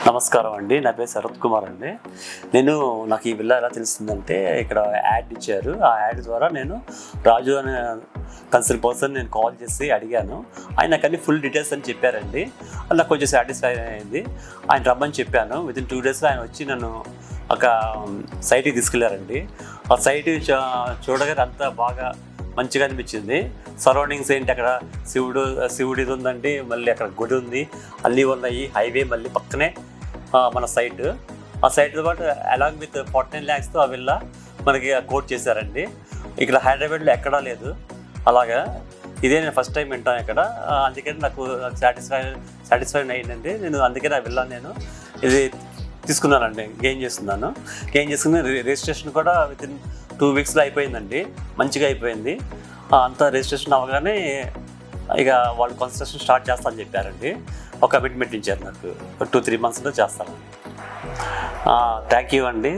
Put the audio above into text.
నమస్కారం అండి. నా పేరు శరత్ కుమార్ అండి. నాకు ఈ విల్లా ఎలా తెలుస్తుందంటే, ఇక్కడ యాడ్ ఇచ్చారు. ఆ యాడ్ ద్వారా నేను రాజు అనే కన్సర్న్ పర్సన్ నేను కాల్ చేసి అడిగాను. ఆయన నాకు అన్ని ఫుల్ డీటెయిల్స్ అని చెప్పారండి. అది నాకు కొంచెం సాటిస్ఫై అయింది. ఆయన రమ్మని చెప్పాను. వితిన్ 2 daysలో ఆయన వచ్చి నన్ను ఒక సైట్కి తీసుకెళ్లారండి. ఆ సైట్ చూడగానే అంతా బాగా మంచిగా అనిపించింది. సరౌండింగ్స్ ఏంటి, అక్కడ శివుడిది ఉందండి, మళ్ళీ అక్కడ గుడి ఉంది, అన్నీ ఉన్నాయి, హైవే మళ్ళీ పక్కనే మన సైట్. ఆ సైట్తో పాటు అలాంగ్ విత్ 49 lakhsతో ఆ విల్లా మనకి కోట్ చేశారండి. ఇక్కడ హైదరాబాద్లో ఎక్కడా లేదు అలాగా. ఇదే నేను ఫస్ట్ టైం వింటాను ఇక్కడ. అందుకని నాకు సాటిస్ఫైడ్ అయ్యిందండి. అందుకని ఆ విల్లా ఇది తీసుకున్నానండి. గెయిన్ చేసుకుని రిజిస్ట్రేషన్ కూడా వితిన్ 2 weeksలో అయిపోయిందండి. మంచిగా అయిపోయింది. అంతా రిజిస్ట్రేషన్ అవ్వగానే ఇక వాళ్ళు కన్స్ట్రక్షన్ స్టార్ట్ చేస్తామని చెప్పారండి. ఒక కమిట్మెంట్ ఇచ్చారు నాకు, 2-3 monthsలో చేస్తాను. థ్యాంక్ యూ అండి.